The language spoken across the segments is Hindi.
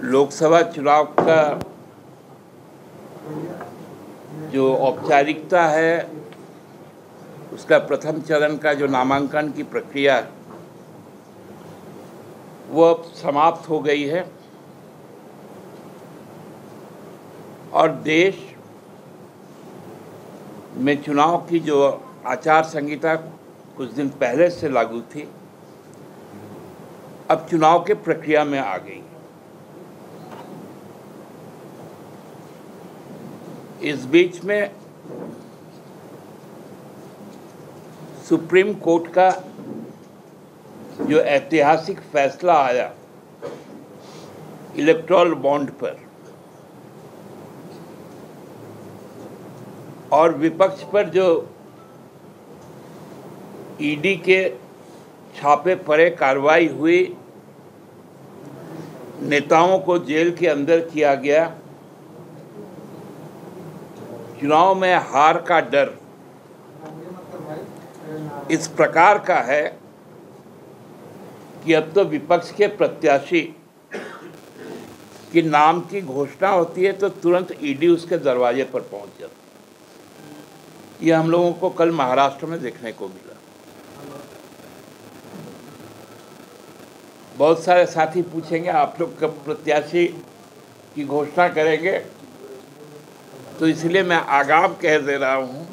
लोकसभा चुनाव का जो औपचारिकता है, उसका प्रथम चरण का जो नामांकन की प्रक्रिया वो अब समाप्त हो गई है और देश में चुनाव की जो आचार संहिता कुछ दिन पहले से लागू थी, अब चुनाव के प्रक्रिया में आ गई। इस बीच में सुप्रीम कोर्ट का जो ऐतिहासिक फैसला आया इलेक्टोरल बॉन्ड पर और विपक्ष पर जो ईडी के छापे पड़े कार्रवाई हुई, नेताओं को जेल के अंदर किया गया, चुनाव में हार का डर इस प्रकार का है कि अब तो विपक्ष के प्रत्याशी के नाम की घोषणा होती है तो तुरंत ईडी उसके दरवाजे पर पहुंच जाता है। यह हम लोगों को कल महाराष्ट्र में देखने को मिला। बहुत सारे साथी पूछेंगे आप लोग कब प्रत्याशी की घोषणा करेंगे, तो इसलिए मैं आगाम कह दे रहा हूं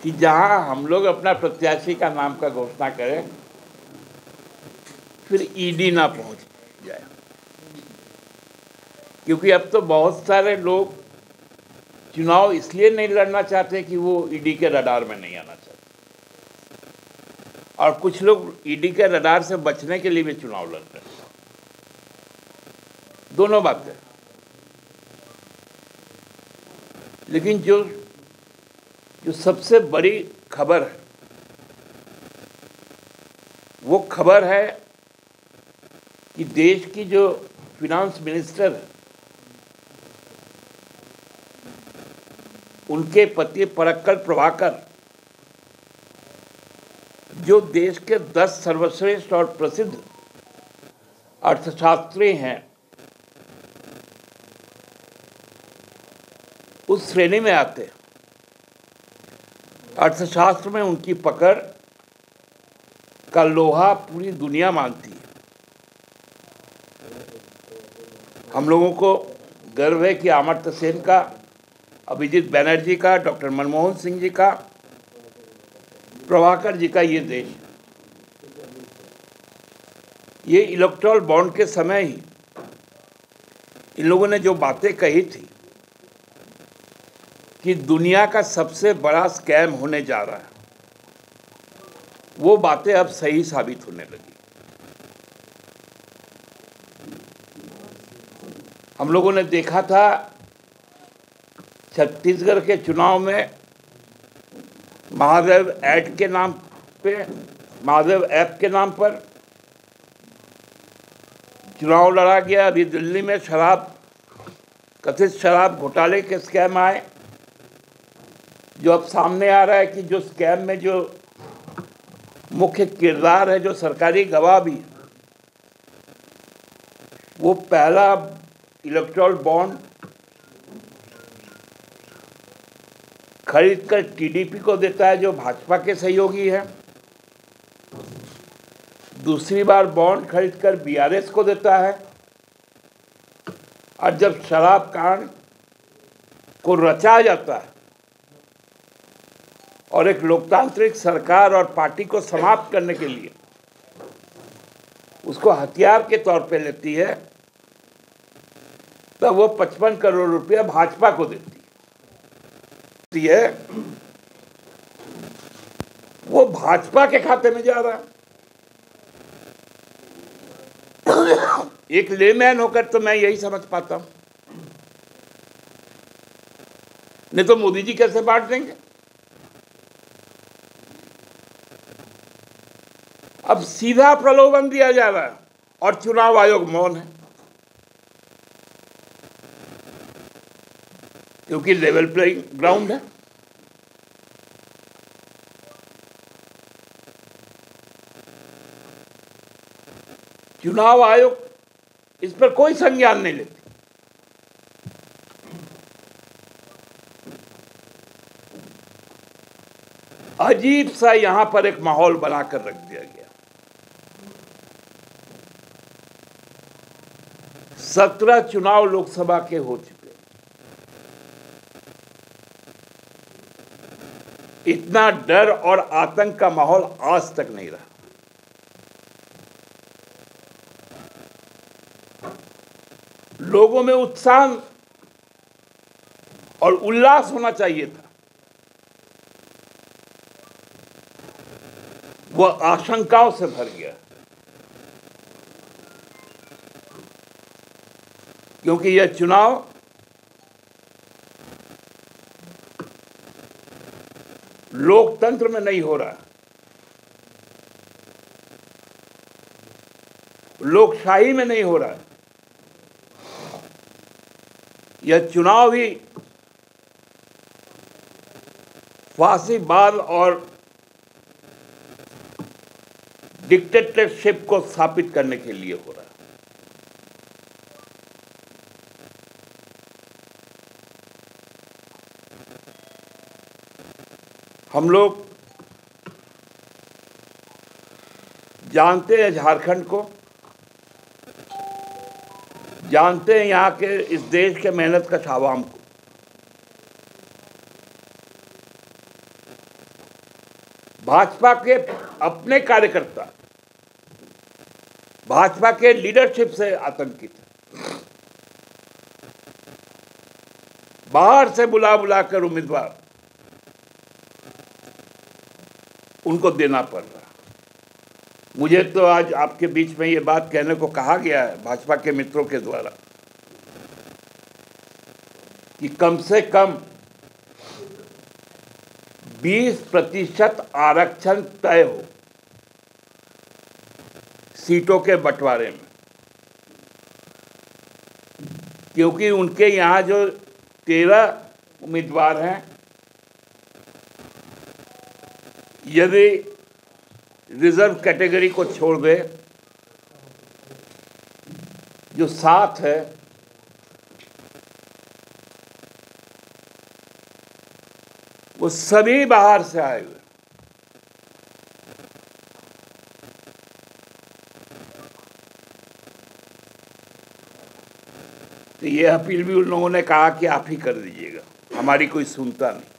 कि जहां हम लोग अपना प्रत्याशी का नाम का घोषणा करें फिर ईडी ना पहुंच जाए, क्योंकि अब तो बहुत सारे लोग चुनाव इसलिए नहीं लड़ना चाहते कि वो ईडी के रडार में नहीं आना चाहते, और कुछ लोग ईडी के रडार से बचने के लिए भी चुनाव लड़ रहे हैं। दोनों बातें। लेकिन जो सबसे बड़ी खबर है वो खबर है कि देश की जो फिनांस मिनिस्टर है उनके पति पराक्कल प्रभाकर, जो देश के 10 सर्वश्रेष्ठ और प्रसिद्ध अर्थशास्त्री हैं, उस श्रेणी में आते हैं। अर्थशास्त्र में उनकी पकड़ का लोहा पूरी दुनिया मानती है। हम लोगों को गर्व है कि अमर्त्य सेन का, अभिजीत बैनर्जी का, डॉक्टर मनमोहन सिंह जी का, प्रभाकर जी का ये देश, ये इलेक्टोरल बॉन्ड के समय ही इन लोगों ने जो बातें कही थी कि दुनिया का सबसे बड़ा स्कैम होने जा रहा है, वो बातें अब सही साबित होने लगी। हम लोगों ने देखा था छत्तीसगढ़ के चुनाव में महादेव ऐप के नाम पर चुनाव लड़ा गया। अभी दिल्ली में कथित शराब घोटाले के स्कैम आए, जो अब सामने आ रहा है कि जो स्कैम में जो मुख्य किरदार है, जो सरकारी गवाह भी, वो पहला इलेक्टोरल बॉन्ड खरीदकर टीडीपी को देता है, जो भाजपा के सहयोगी है। दूसरी बार बॉन्ड खरीदकर बीआरएस को देता है, और जब शराब कांड को रचा जाता है और एक लोकतांत्रिक सरकार और पार्टी को समाप्त करने के लिए उसको हथियार के तौर पे लेती है, तब वो 55 करोड़ रुपया भाजपा को देती है। वो भाजपा के खाते में जा रहा है। एक लेमैन होकर तो मैं यही समझ पाता हूं, नहीं तो मोदी जी कैसे बांट देंगे। अब सीधा प्रलोभन दिया जा रहा है और चुनाव आयोग मौन है, क्योंकि लेवल प्लेइंग ग्राउंड है। चुनाव आयोग इस पर कोई संज्ञान नहीं लेती। अजीब सा यहां पर एक माहौल बनाकर रख दिया गया। 17 चुनाव लोकसभा के हो चुके, इतना डर और आतंक का माहौल आज तक नहीं रहा। लोगों में उत्साह और उल्लास होना चाहिए था, वह आशंकाओं से भर गया, क्योंकि यह चुनाव लोकतंत्र में नहीं हो रहा, लोकशाही में नहीं हो रहा। यह चुनाव ही फांसीवाद और डिक्टेटरशिप को स्थापित करने के लिए हो रहा है। हम लोग जानते हैं झारखंड को, जानते हैं यहाँ के इस देश के मेहनत कश आवाम को। भाजपा के अपने कार्यकर्ता भाजपा के लीडरशिप से आतंकित है। बाहर से बुला बुलाकर उम्मीदवार उनको देना पड़ रहा। मुझे तो आज आपके बीच में ये बात कहने को कहा गया है भाजपा के मित्रों के द्वारा कि कम से कम 20% आरक्षण तय हो सीटों के बंटवारे में, क्योंकि उनके यहाँ जो 13 उम्मीदवार हैं, यदि रिजर्व कैटेगरी को छोड़ दे जो 7 है, वो सभी बाहर से आए हुए। तो ये अपील भी उन लोगों ने कहा कि आप ही कर दीजिएगा, हमारी कोई सुनता नहीं।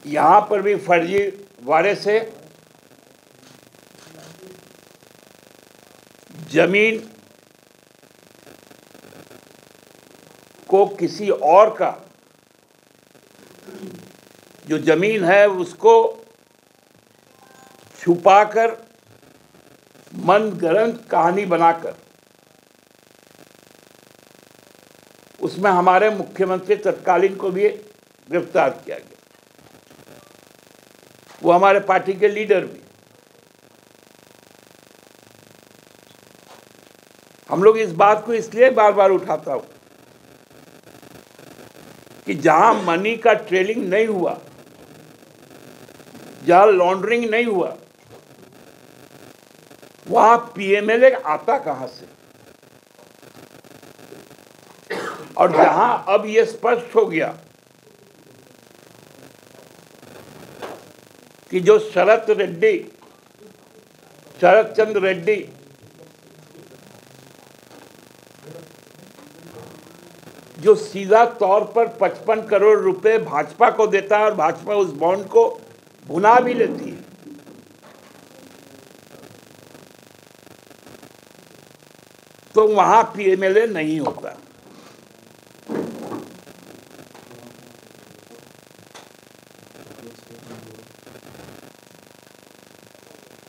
यहां पर भी फर्जीवाड़े से जमीन को किसी और का जो जमीन है उसको छुपाकर मनगढ़ंत कहानी बनाकर उसमें हमारे मुख्यमंत्री तत्कालीन को भी गिरफ्तार किया गया, वो हमारे पार्टी के लीडर भी। हम लोग इस बात को इसलिए बार बार उठाता हूं कि जहां मनी का ट्रेलिंग नहीं हुआ, जहां लॉन्ड्रिंग नहीं हुआ, वहां पीएमएलए आता कहां से? और जहां अब यह स्पष्ट हो गया कि जो शरद चंद्र रेड्डी जो सीधा तौर पर 55 करोड़ रुपए भाजपा को देता है और भाजपा उस बॉन्ड को भुना भी लेती है, तो वहां पीएमएलए नहीं होता।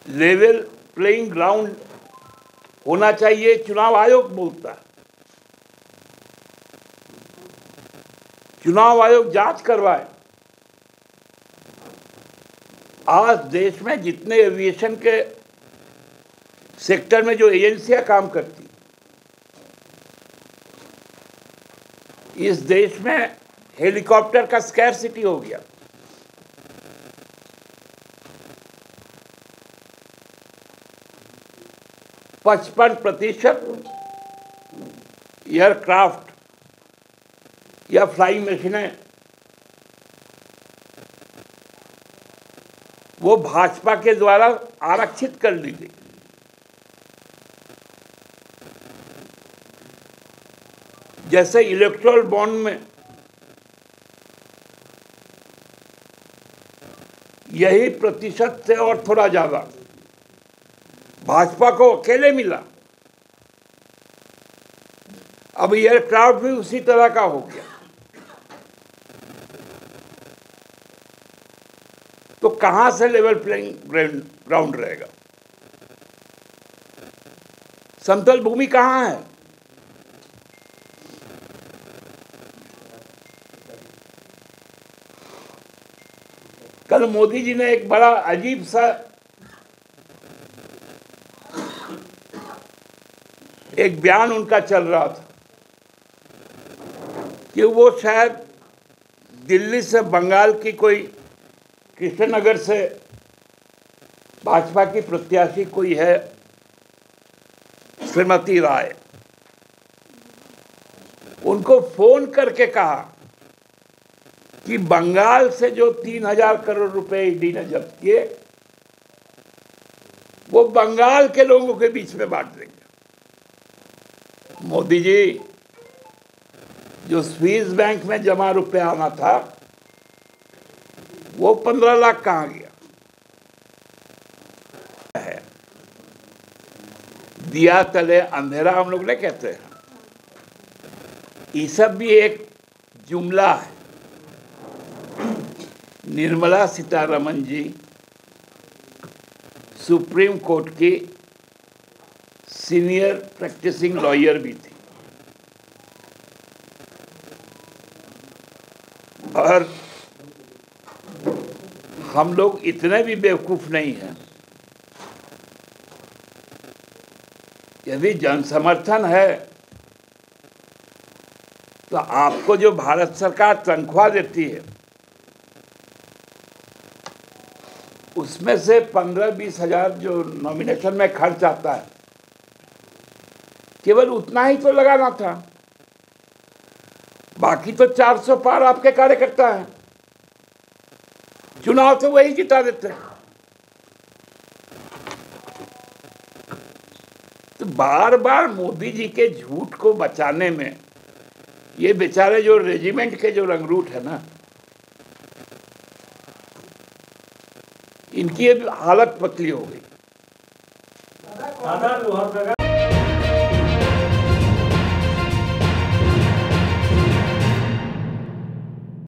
लेवल प्लेइंग ग्राउंड होना चाहिए, चुनाव आयोग बोलता है। चुनाव आयोग जांच करवाए। आज देश में जितने एविएशन के सेक्टर में जो एजेंसियां काम करती, इस देश में हेलीकॉप्टर का स्कैरसिटी हो गया। 55% एयरक्राफ्ट या फ्लाइंग मशीनें वो भाजपा के द्वारा आरक्षित कर ली गई। जैसे इलेक्टोरल बॉन्ड में यही प्रतिशत से और थोड़ा ज्यादा भाजपा को अकेले मिला। अब एयरक्राफ्ट भी उसी तरह का हो गया। तो कहां से लेवल प्लेइंग ग्राउंड रहेगा? समतल भूमि कहां है? कल मोदी जी ने एक बड़ा अजीब सा एक बयान उनका चल रहा था कि वो शायद दिल्ली से बंगाल की कोई कृष्णनगर से भाजपा की प्रत्याशी कोई है, श्रीमती राय, उनको फोन करके कहा कि बंगाल से जो 3000 करोड़ रुपए ईडी ने जब्त किए वो बंगाल के लोगों के बीच में बांट देंगे। मोदी जी, जो स्विस बैंक में जमा रुपए आना था वो 15 लाख कहां गया है? दिया तले अंधेरा हम लोग ने कहते हैं। ये सब भी एक जुमला है। निर्मला सीतारमण जी सुप्रीम कोर्ट की सीनियर प्रैक्टिसिंग लॉयर भी थी और हम लोग इतने भी बेवकूफ नहीं हैं। यदि जन समर्थन है तो आपको जो भारत सरकार तनख्वाह देती है उसमें से 15-20 हजार जो नॉमिनेशन में खर्च आता है केवल उतना ही तो लगाना था। बाकी तो 400 पार आपके कार्यकर्ता हैं। चुनाव तो वही जिता देते हैं। तो बार बार मोदी जी के झूठ को बचाने में ये बेचारे जो रेजिमेंट के जो रंगरूट है ना, इनकी हालत पतली हो गई।